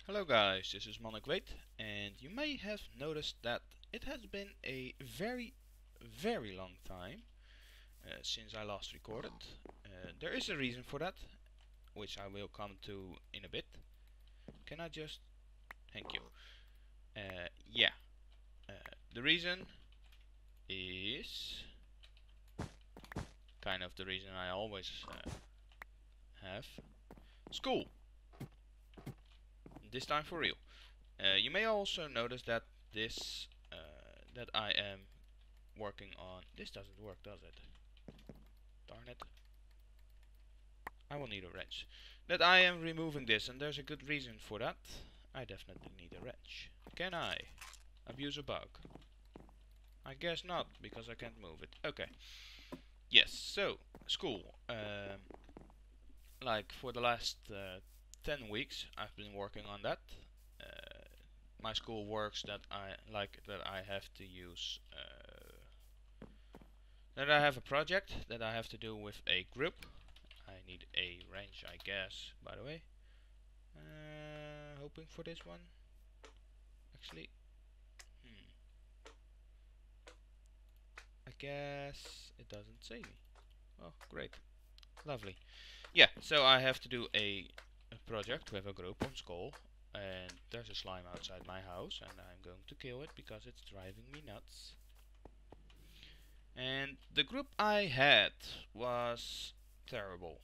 Hello guys, this is ManIkWeet, and you may have noticed that it has been a very long time since I last recorded. There is a reason for that, which I will come to in a bit. Can I just... Thank you. Yeah, the reason is kind of the reason I always have. School. This time for real. You may also notice that that I am working on... This doesn't work, does it? Darn it. I will need a wrench. That I am removing this, and there's a good reason for that. I definitely need a wrench. Can I abuse a bug? I guess not, because I can't move it. Okay. Yes, so, school. Like for the last 10 weeks I've been working on that. My school works that I have to use that I have a project that I have to do with a group. I need a wrench, I guess, by the way. Hoping for this one. Actually, I guess it doesn't say me. Oh, great. Lovely. Yeah, so I have to do a project with a group on school. And there's a slime outside my house, and I'm going to kill it because it's driving me nuts. And the group I had was terrible.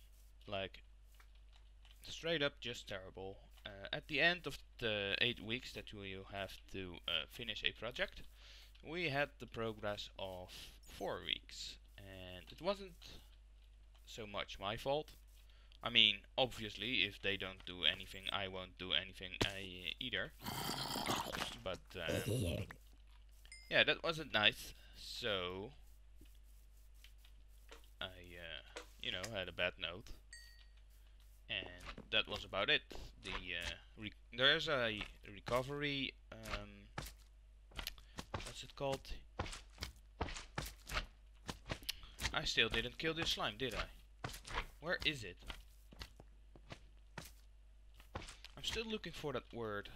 Like, straight up just terrible. At the end of the 8 weeks that you have to finish a project, we had the progress of 4 weeks. And it wasn't so much my fault. I mean, obviously, if they don't do anything, I won't do anything either. But, yeah, that wasn't nice. So, I, had a bad note. And that was about it. There's a recovery, what's it called? I still didn't kill this slime, did I? Where is it? I'm still looking for that word.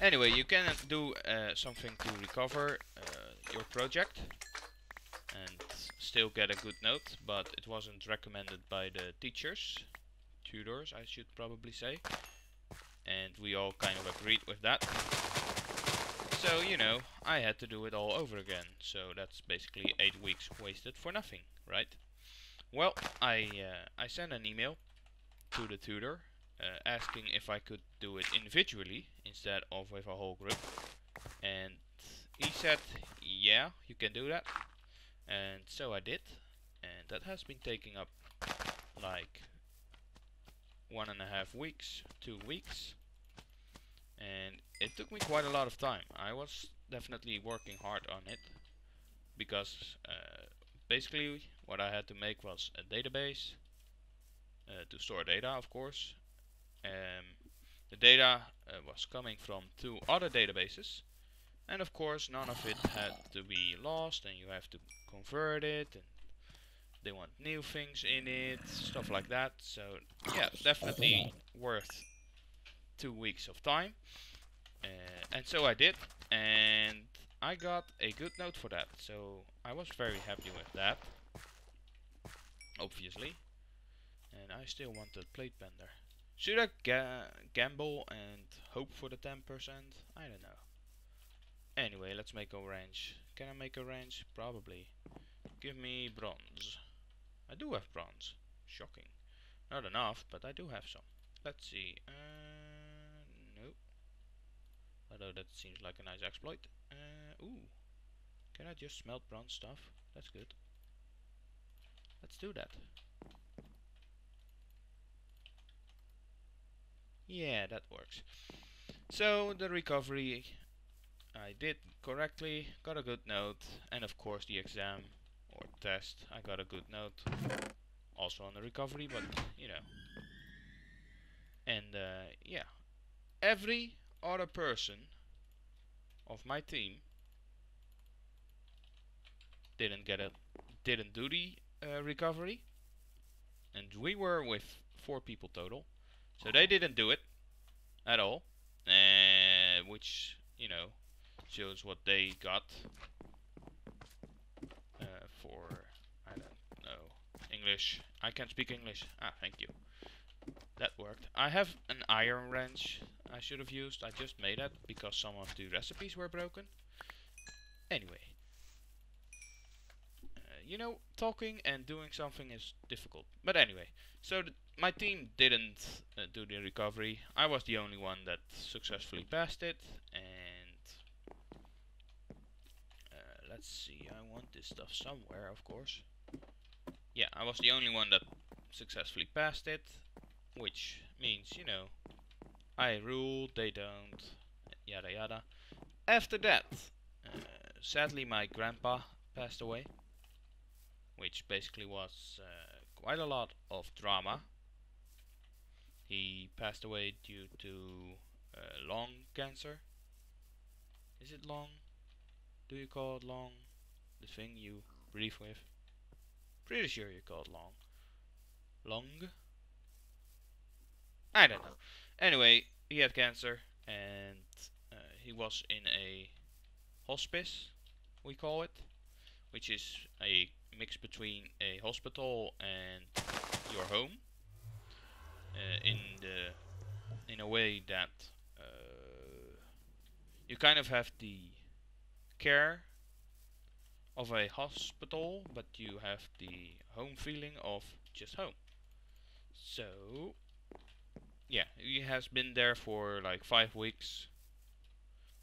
Anyway, you can do something to recover your project and still get a good note, but it wasn't recommended by the tutors I should probably say, and we all kind of agreed with that. So, I had to do it all over again, so that's basically 8 weeks wasted for nothing, right? Well, I sent an email to the tutor asking if I could do it individually instead of with a whole group, and he said, yeah, you can do that. And so I did, and that has been taking up like 1.5 weeks, 2 weeks, and it took me quite a lot of time. I was definitely working hard on it because basically what I had to make was a database to store data, of course. The data was coming from 2 other databases, and of course none of it had to be lost, and you have to convert it, and they want new things in it, stuff like that. So yeah, definitely worth 2 weeks of time, and so I did, and I got a good note for that, so I was very happy with that, obviously. And I still want the plate bender. Should I gamble and hope for the 10%? I don't know. Anyway, let's make a wrench. Can I make a wrench? Probably. Give me bronze. I do have bronze. Shocking. Not enough, but I do have some. Let's see. Nope. Although that seems like a nice exploit. Ooh. Can I just smelt bronze stuff? That's good. Let's do that. Yeah, that works. So the recovery I did correctly, got a good note, and of course the exam or test I got a good note, also on the recovery, but and yeah, every other person of my team didn't do the recovery, and we were with 4 people total. So they didn't do it at all, which, you know, shows what they got for, I don't know, English. I can't speak English. Ah, thank you. That worked. I have an iron wrench I should have used. I just made that because some of the recipes were broken. Anyway. You know, talking and doing something is difficult. But anyway, so my team didn't do the recovery. I was the only one that successfully passed it. And let's see, I want this stuff somewhere, of course. Yeah, I was the only one that successfully passed it. Which means, you know, I rule, they don't, yada yada. After that, sadly my grandpa passed away. Which basically was quite a lot of drama. He passed away due to lung cancer. Is it lung? Do you call it lung? The thing you breathe with? Pretty sure you call it lung. Lung? I don't know. Anyway, he had cancer and he was in a hospice, we call it, which is a mix between a hospital and your home, in a way that you kind of have the care of a hospital, but you have the home feeling of just home. So yeah, he has been there for like 5 weeks.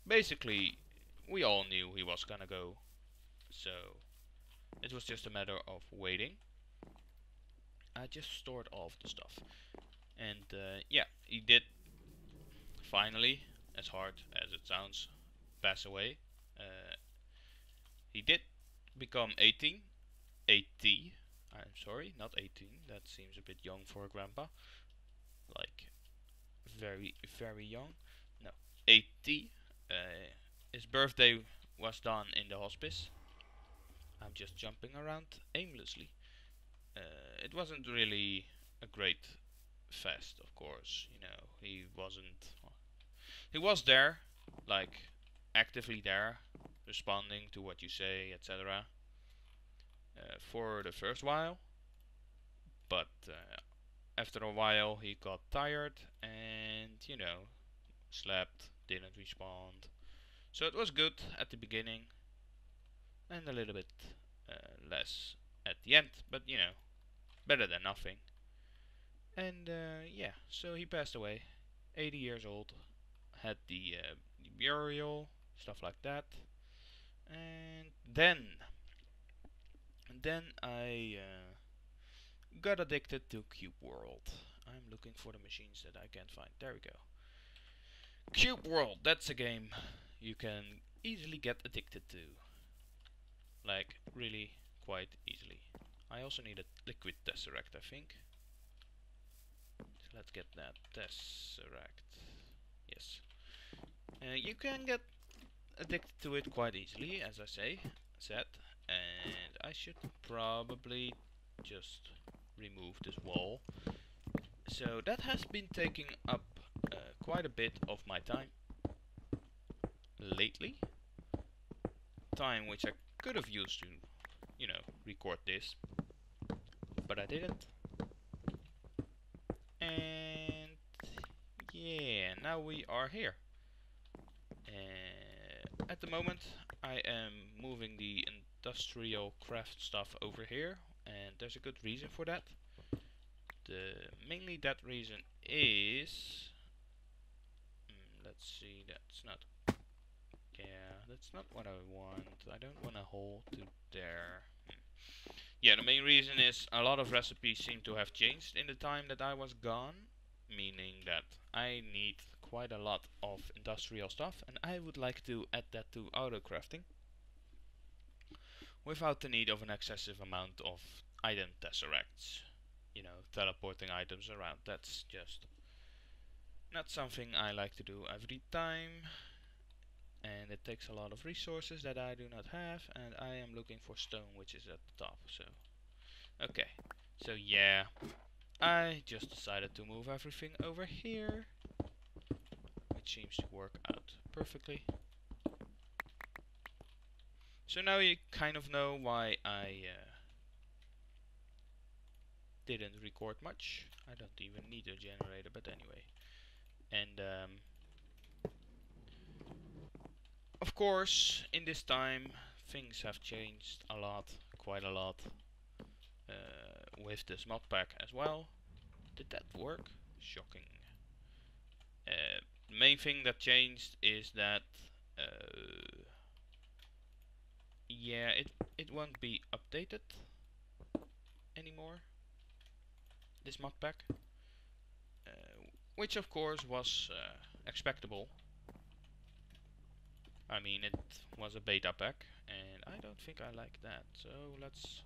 Basically, we all knew he was gonna go, so it was just a matter of waiting. I just stored all of the stuff. And yeah, he did finally, as hard as it sounds, pass away. He did become 18. 80. I'm sorry, not 18. That seems a bit young for a grandpa. Like, very, very young. No, 80. His birthday was done in the hospice. I'm just jumping around aimlessly. It wasn't really a great fest, of course. You know, he wasn't. He was there, like actively there, responding to what you say, etc. For the first while, but after a while he got tired and, you know, slept, didn't respond. So it was good at the beginning and a little bit less at the end, but you know, better than nothing. And yeah, so he passed away, 80 years old, had the burial, stuff like that. And then I got addicted to Cube World. I'm looking for the machines that I can't find. There we go. Cube World, that's a game you can easily get addicted to. Like, really quite easily. I also need a liquid tesseract, I think. So let's get that tesseract. Yes. You can get addicted to it quite easily, as I said. And I should probably just remove this wall. So that has been taking up quite a bit of my time lately. Time which I could have used to, you know, record this, but I didn't. And yeah, now we are here. At the moment I am moving the industrial craft stuff over here, and there's a good reason for that. Mainly that reason is, let's see, that's not, yeah, that's not what I want. I don't want a hole to there. Yeah, the main reason is a lot of recipes seem to have changed in the time that I was gone, meaning that I need quite a lot of industrial stuff, and I would like to add that to auto crafting without the need of an excessive amount of item tesseracts. You know, teleporting items around. That's just not something I like to do every time, and it takes a lot of resources that I do not have, and I am looking for stone, which is at the top. So okay, So yeah, I just decided to move everything over here, which seems to work out perfectly. So now you kind of know why I didn't record much. I don't even need a generator, but anyway. And of course, in this time, things have changed a lot, quite a lot, with this mod pack as well. Did that work? Shocking. The main thing that changed is that, yeah, it won't be updated anymore. This mod pack, which of course was expectable. I mean, it was a beta pack, and I don't think I like that. So let's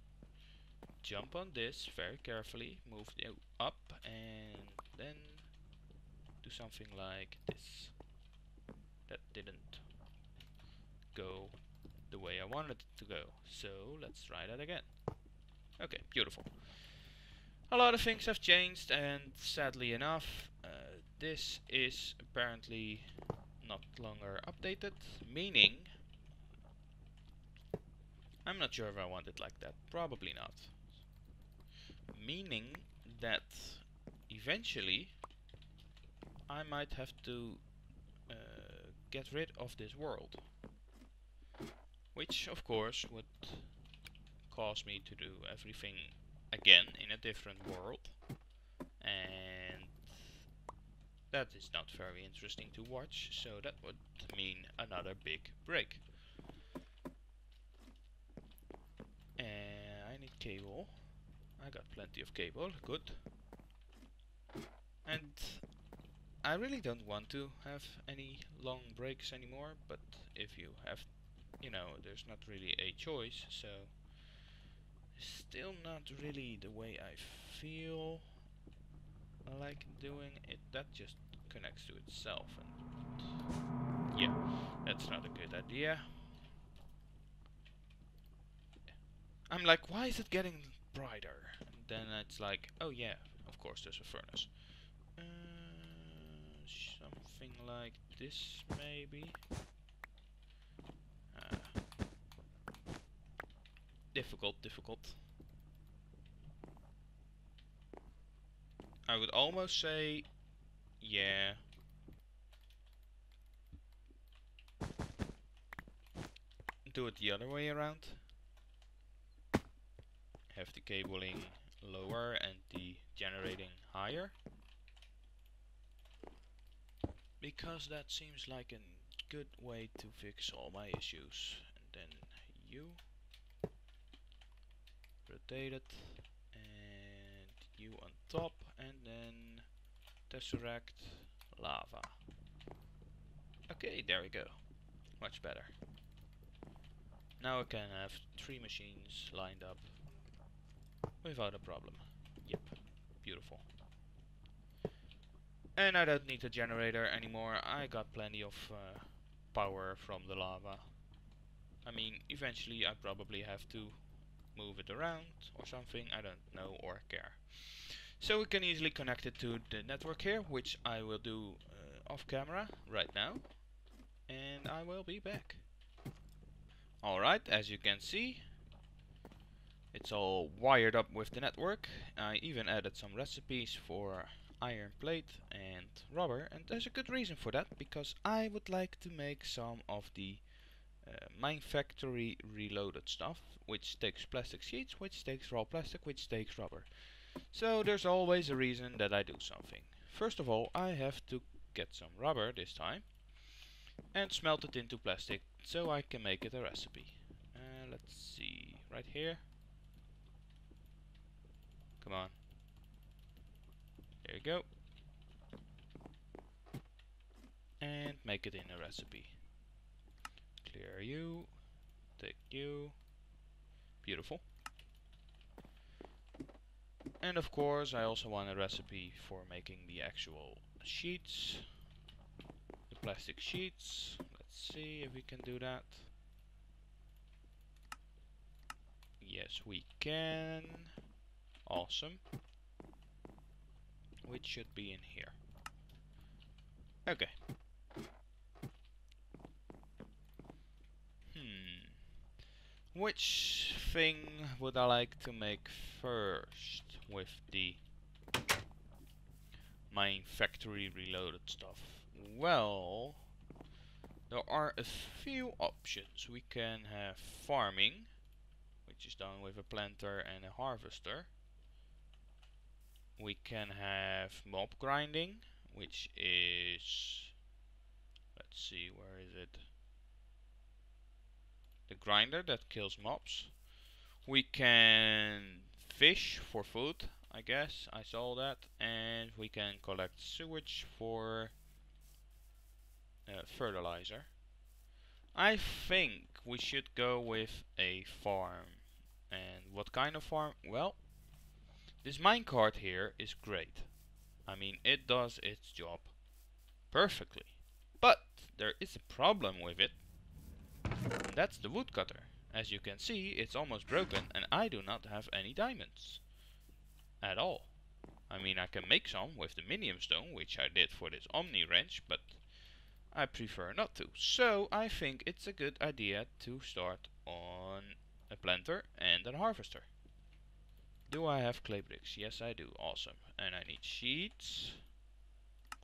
jump on this very carefully, move it up, and then do something like this. That didn't go the way I wanted it to go, so let's try that again. Okay, beautiful. A lot of things have changed, and sadly enough, this is apparently not longer updated, meaning I'm not sure if I want it like that. Probably not. Meaning that eventually I might have to get rid of this world, which of course would cause me to do everything again in a different world, and that is not very interesting to watch, so that would mean another big break. I need cable. I got plenty of cable, good. And I really don't want to have any long breaks anymore, but if you have, you know, there's not really a choice, so still not really the way I feel like doing it. That just connects to itself, and yeah, that's not a good idea. I'm like, why is it getting brighter? And then it's like, oh yeah, of course there's a furnace. Something like this, maybe. Difficult. I would almost say, yeah. Do it the other way around. Have the cabling lower and the generating higher. Because that seems like a good way to fix all my issues. And then you rotate it, and you on top, and then tesseract lava. Okay, there we go. Much better. Now I can have 3 machines lined up without a problem. Yep, beautiful. And I don't need a generator anymore. I got plenty of power from the lava. I mean, eventually I probably have to move it around or something. I don't know or care. So we can easily connect it to the network here, which I will do off camera right now. And I will be back. Alright, as you can see, it's all wired up with the network. I even added some recipes for iron plate and rubber, and there's a good reason for that, because I would like to make some of the Mine Factory Reloaded stuff, which takes plastic sheets, which takes raw plastic, which takes rubber. So there's always a reason that I do something. First of all, I have to get some rubber this time and smelt it into plastic so I can make it a recipe. Let's see, right here. Come on. There you go. And make it in a recipe. Clear you, take you. Beautiful. And of course I also want a recipe for making the actual sheets. The plastic sheets. Let's see if we can do that. Yes, we can. Awesome. Which should be in here. Okay. Which thing would I like to make first with the mine factory reloaded stuff? Well, there are a few options. We can have farming, which is done with a planter and a harvester. We can have mob grinding, which is, let's see, where is it? The grinder that kills mobs. We can fish for food, I guess, I saw that, and we can collect sewage for fertilizer. I think we should go with a farm. And what kind of farm? Well, this minecart here is great. I mean, it does its job perfectly. But there is a problem with it. And that's the woodcutter. As you can see, it's almost broken and I do not have any diamonds. At all. I mean, I can make some with the minium stone, which I did for this omni wrench, but I prefer not to. So I think it's a good idea to start on a planter and a harvester. Do I have clay bricks? Yes, I do. Awesome. And I need sheets.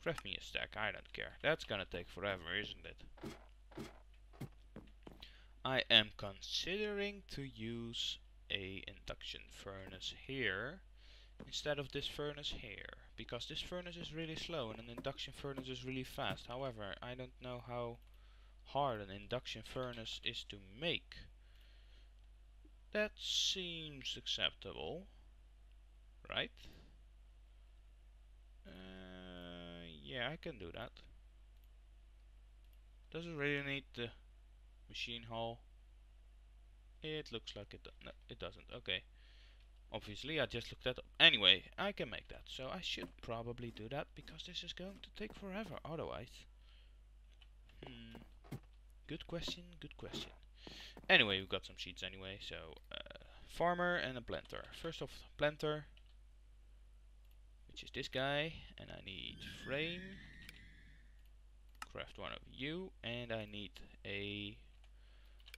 Craft me a stack. I don't care. That's gonna take forever, isn't it? I am considering to use a induction furnace here instead of this furnace here, because this furnace is really slow and an induction furnace is really fast. However, I don't know how hard an induction furnace is to make. That seems acceptable, right? Yeah, I can do that. Does it really need the machine hall? It looks like it. No, it doesn't. Okay. Obviously, I just looked that up. Anyway, I can make that. So I should probably do that because this is going to take forever otherwise. Good question, good question. Anyway, we've got some sheets anyway. So, farmer and a planter. First off, planter, which is this guy. And I need frame. Craft one of you. And I need a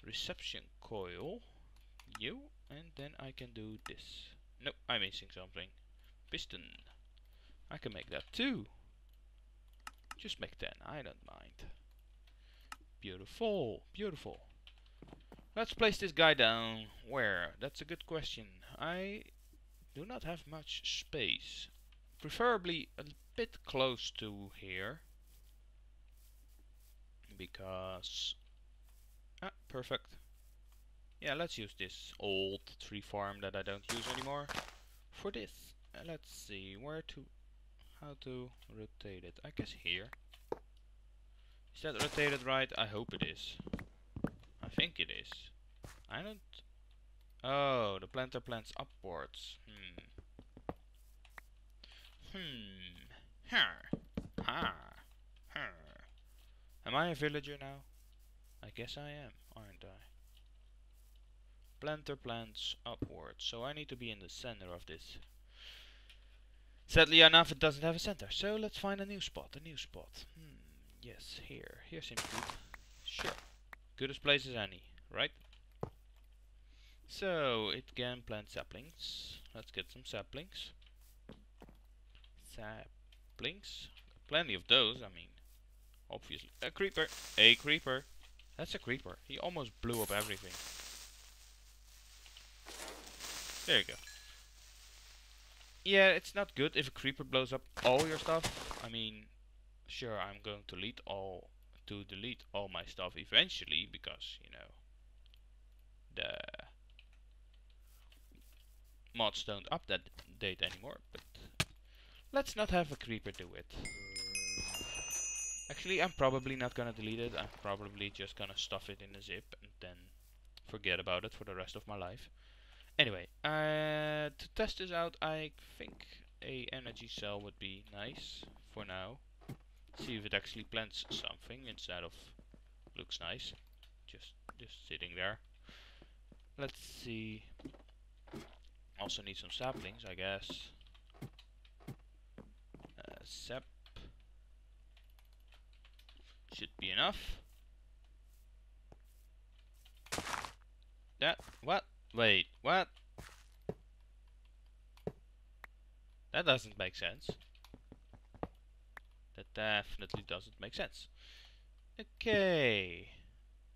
reception coil. You. And then I can do this. Nope, I'm missing something. Piston. I can make that too. Just make 10, I don't mind. Beautiful, beautiful. Let's place this guy down. Where? That's a good question. I do not have much space. Preferably a bit close to here. Because... Ah, perfect. Yeah, let's use this old tree farm that I don't use anymore for this. Let's see how to rotate it. I guess here. Is that rotated right? I hope it is. I think it is. I don't... Oh, the planter plants upwards. Am I a villager now? I guess I am, aren't I? Planter plants upwards. So I need to be in the center of this. Sadly enough, it doesn't have a center. So let's find a new spot. Yes, here. Here seems good. Sure. Goodest place as any, right? So, it can plant saplings. Let's get some saplings. Saplings. Plenty of those, I mean. Obviously. A creeper. A creeper. That's a creeper. He almost blew up everything. There you go. Yeah, it's not good if a creeper blows up all your stuff. I mean, sure, I'm going to delete all my stuff eventually because, you know, the mods don't update anymore, but let's not have a creeper do it. Actually, I'm probably not gonna delete it. I'm probably just gonna stuff it in a zip and then forget about it for the rest of my life. Anyway, to test this out, I think a energy cell would be nice for now. See if it actually plants something instead of looks nice, just sitting there. Let's see. Also need some saplings, I guess. Sap should be enough. That, what? Wait, what? That doesn't make sense. That definitely doesn't make sense. Okay.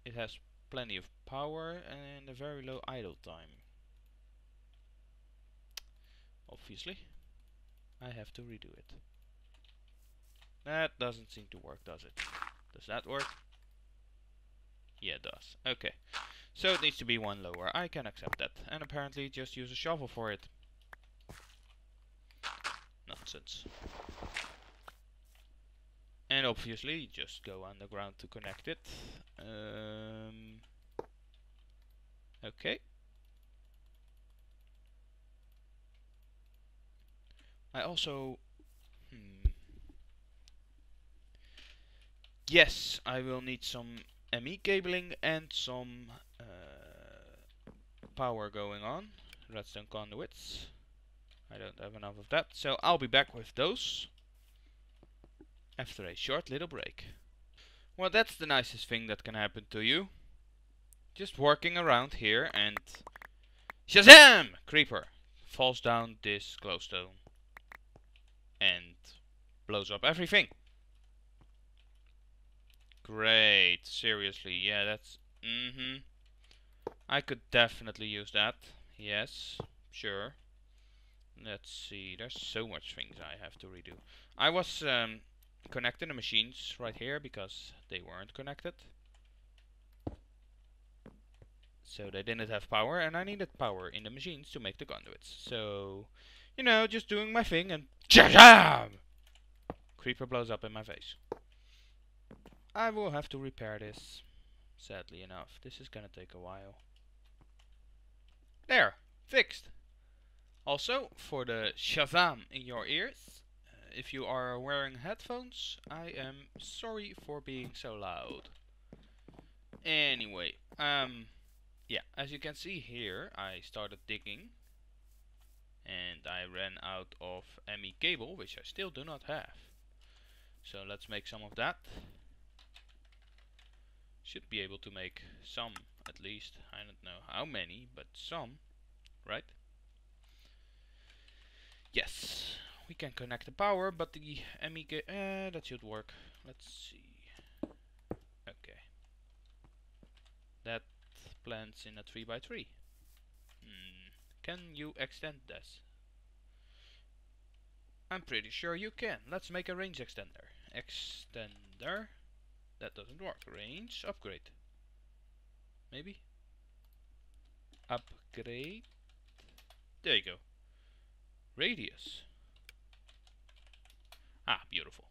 It has plenty of power and a very low idle time. Obviously, I have to redo it. That doesn't seem to work, does it? Does that work? Yeah, it does. Okay. So it needs to be one lower. I can accept that. And apparently just use a shovel for it. Nonsense. And obviously just go underground to connect it. Okay. I also... Yes, I will need some ME cabling and some power going on. Redstone conduits. I don't have enough of that, so I'll be back with those after a short little break. Well, that's the nicest thing that can happen to you. Just working around here and... Shazam! Creeper falls down this glowstone and blows up everything. Great, seriously, yeah, that's... I could definitely use that. Yes, sure. Let's see, there's so much things I have to redo. I was connecting the machines right here because they weren't connected. So they didn't have power, and I needed power in the machines to make the conduits. So, you know, just doing my thing and... Shazam! Creeper blows up in my face. I will have to repair this, sadly enough. This is gonna take a while. There! Fixed! Also, for the Shazam in your ears, if you are wearing headphones, I am sorry for being so loud. Anyway, yeah, as you can see here, I started digging and I ran out of ME cable, which I still do not have. So let's make some of that. Should be able to make some, at least. I don't know how many, but some, right? Yes, we can connect the power, but the ME that should work. Let's see. Okay. That plants in a 3x3. Can you extend this? I'm pretty sure you can. Let's make a range extender. Extender. That doesn't work. Range upgrade. Maybe? Upgrade. There you go. Radius. Ah, beautiful.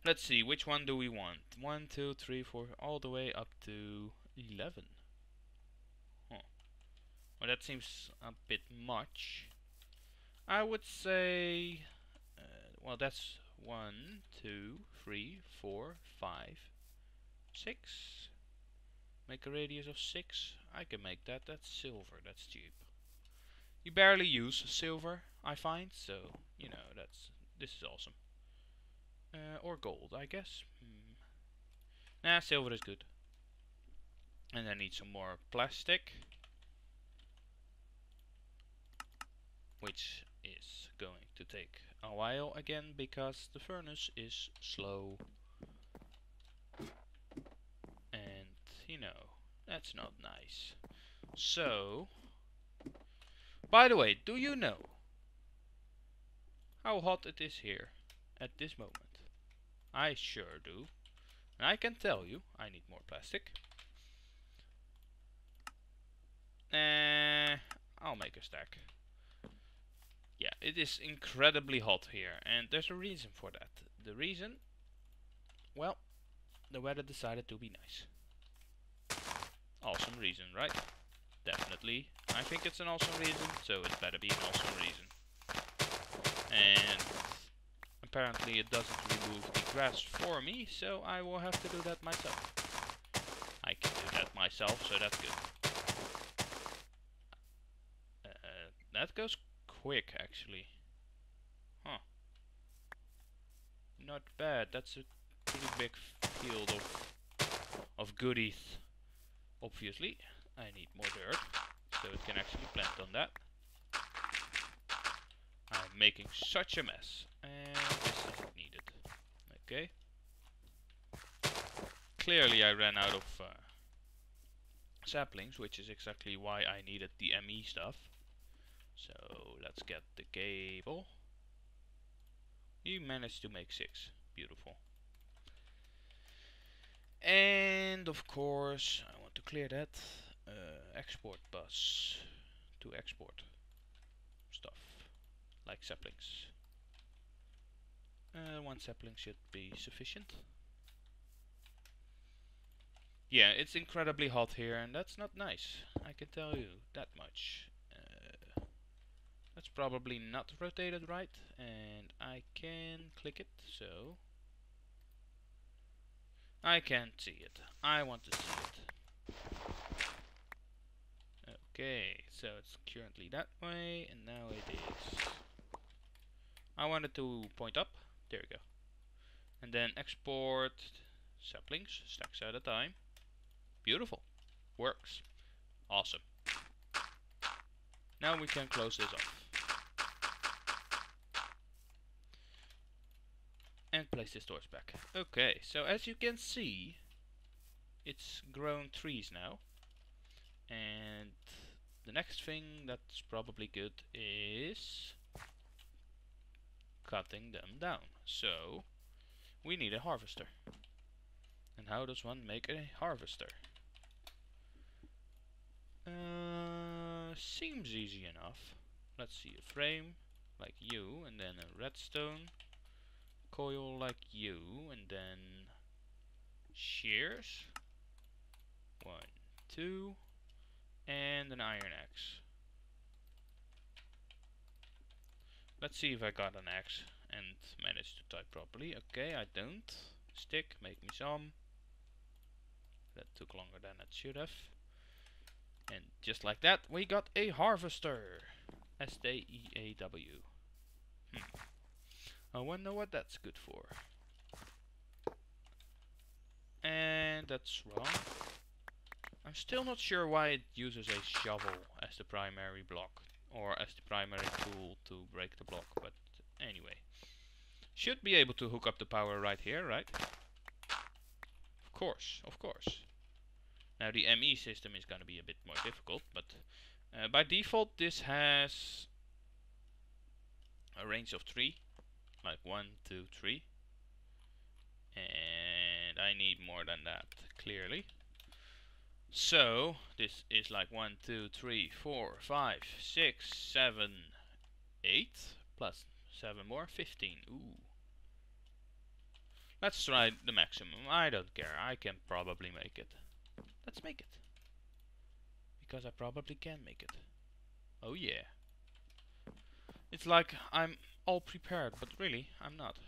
Let's see, which one do we want? 1, 2, 3, 4, all the way up to 11. Huh. Well, that seems a bit much. I would say... well, that's 1, 2, 3, 4, 5, 6. Make a radius of 6. I can make that. That's silver. That's cheap. You barely use silver, I find. So, you know, this is awesome. Or gold, I guess. Nah, silver is good. And I need some more plastic, which is going to take a while again because the furnace is slow. And, you know, that's not nice. So, by the way, do you know how hot it is here at this moment? I sure do. And I can tell you, I need more plastic. I'll make a stack. Yeah, it is incredibly hot here, and there's a reason for that. The reason? Well, the weather decided to be nice. Awesome reason, right? Definitely. I think it's an awesome reason, so it better be an awesome reason. And apparently it doesn't remove the grass for me, so I will have to do that myself. I can do that myself, so that's good. That goes quick actually. Huh. Not bad. That's a pretty big field of goodies. Obviously, I need more dirt so it can actually plant on that. I'm making such a mess, and this isn't needed. Okay. Clearly, I ran out of saplings, which is exactly why I needed the ME stuff. So let's get the cable. You managed to make 6. Beautiful. And of course, I want to clear that. Export bus to export stuff like saplings. 1 sapling should be sufficient. Yeah, it's incredibly hot here, and that's not nice. I can tell you that much. That's probably not rotated right, and I can click it, so I can't see it. I want to see it. Okay, so it's currently that way, and now it is. I want it to point up. There we go. And then export saplings, stacks at a time. Beautiful. Works. Awesome. Now we can close this off. And place this torch back. Okay, so as you can see, it's grown trees now. And the next thing that's probably good is cutting them down. So we need a harvester. And how does one make a harvester? Seems easy enough. Let's see, a frame like you, and then a redstone coil like you, and then shears. 1, 2, and an iron axe. Let's see if I got an axe and managed to type properly. Okay, I don't. Stick, make me some. That took longer than it should have. And just like that, we got a harvester. S-T-E-A-W. I wonder what that's good for. And that's wrong. I'm still not sure why it uses a shovel as the primary block, or as the primary tool to break the block, but anyway. Should be able to hook up the power right here, right? Of course, of course. Now the ME system is going to be a bit more difficult, but by default this has a range of 3, like 1, 2, 3, and I need more than that, clearly. So this is like 1, 2, 3, 4, 5, 6, 7, 8, plus 7 more, 15. Ooh. Let's try the maximum. I don't care, I can probably make it. Let's make it. Because I probably can make it. Oh yeah. It's like I'm all prepared, but really, I'm not.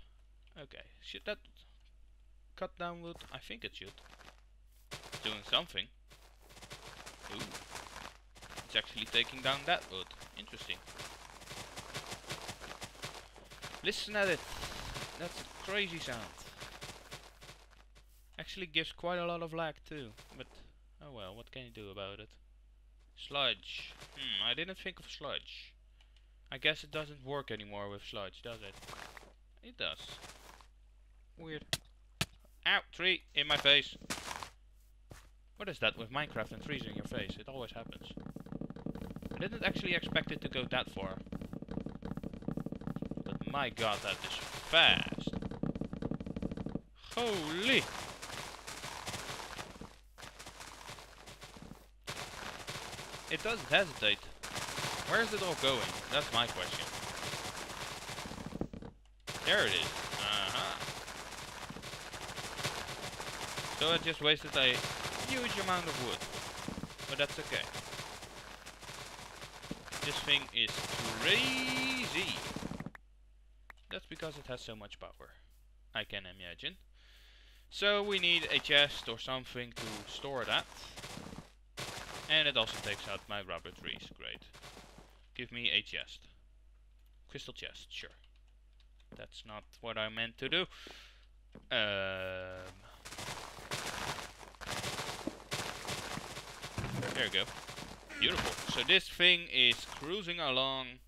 Okay, should that cut down wood? I think it should. It's doing something. Ooh. It's actually taking down that wood. Interesting. Listen at it. That's a crazy sound. Actually gives quite a lot of lag too, but oh well, what can you do about it? Sludge. I didn't think of sludge. I guess it doesn't work anymore with sludge, does it? It does. Weird. Ow! Tree! In my face! What is that with Minecraft and trees in your face? It always happens. I didn't actually expect it to go that far. But my god, that is fast! Holy! It doesn't hesitate. Where is it all going? That's my question. There it is. So I just wasted a huge amount of wood. But that's okay. This thing is crazy. That's because it has so much power, I can imagine. So we need a chest or something to store that. And it also takes out my rubber trees. Great. Give me a chest. crystal chest, sure. That's not what I meant to do. There we go. Beautiful. So this thing is cruising along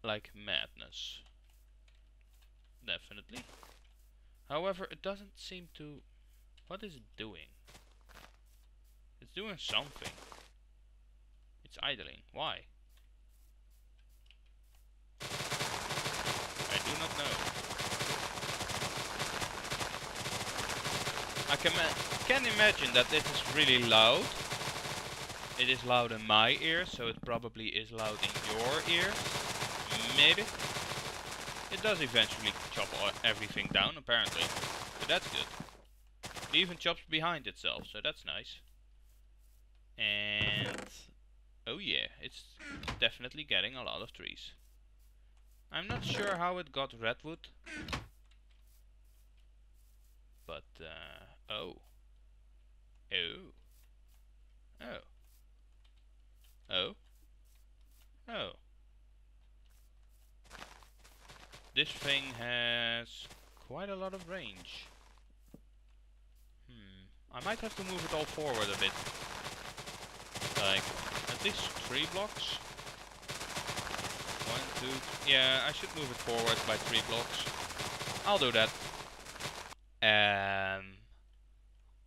like madness. Definitely. However, it doesn't seem to... What is it doing? It's doing something. It's idling. Why? I do not know. I can imagine that this is really loud. It is loud in my ears, so it probably is loud in your ears. Maybe. It does eventually chop everything down, apparently. So that's good. It even chops behind itself, so that's nice. And... oh yeah, it's definitely getting a lot of trees. I'm not sure how it got redwood. But, oh. Oh. Oh. Oh. Oh. This thing has quite a lot of range. I might have to move it all forward a bit. Like, at least 3 blocks. 1, 2... yeah, I should move it forward by 3 blocks. I'll do that.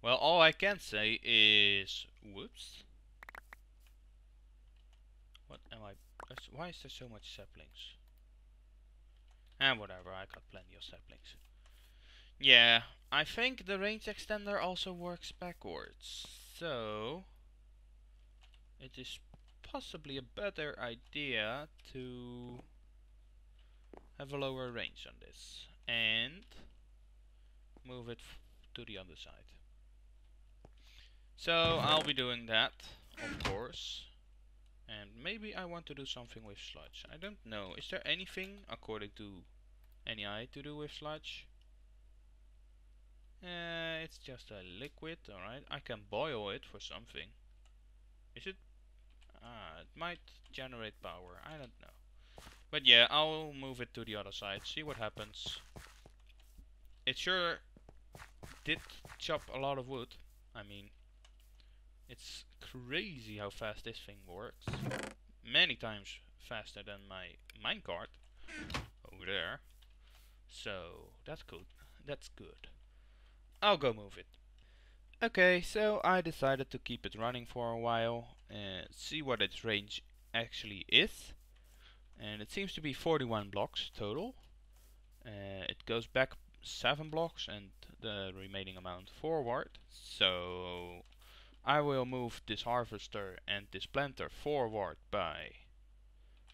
Well, all I can say is... whoops. What am I... why is there so much saplings? And whatever, I got plenty of saplings. Yeah, I think the range extender also works backwards. So... it is possibly a better idea to have a lower range on this. And... move it to the other side. So I'll be doing that, of course. And maybe I want to do something with sludge. I don't know. Is there anything, according to NEI, to do with sludge? It's just a liquid, alright. I can boil it for something. Is it? It might generate power. I don't know. But yeah, I'll move it to the other side. See what happens. It sure did chop a lot of wood. I mean, it's crazy how fast this thing works. Many times faster than my minecart over there. So that's good. That's good. I'll go move it. Okay, so I decided to keep it running for a while and see what its range actually is. And it seems to be 41 blocks total. It goes back 7 blocks and the remaining amount forward. So I will move this harvester and this planter forward by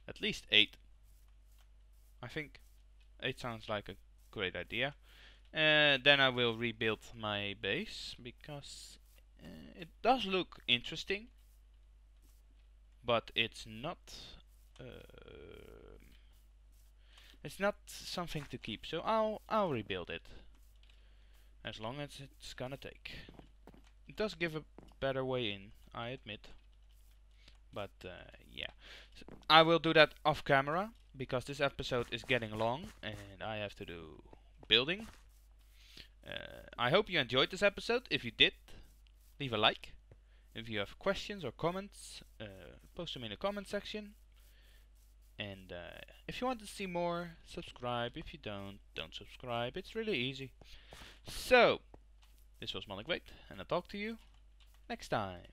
at least 8. I think 8 sounds like a great idea. Then I will rebuild my base because it does look interesting, but it's not something to keep. So I'll rebuild it as long as it's gonna take. It does give a better way in, I admit. But yeah, so I will do that off camera because this episode is getting long and I have to do building. I hope you enjoyed this episode. If you did, leave a like. If you have questions or comments, post them in the comment section. And if you want to see more, subscribe. If you don't subscribe. It's really easy. So, this was ManIkWeet, and I'll talk to you next time.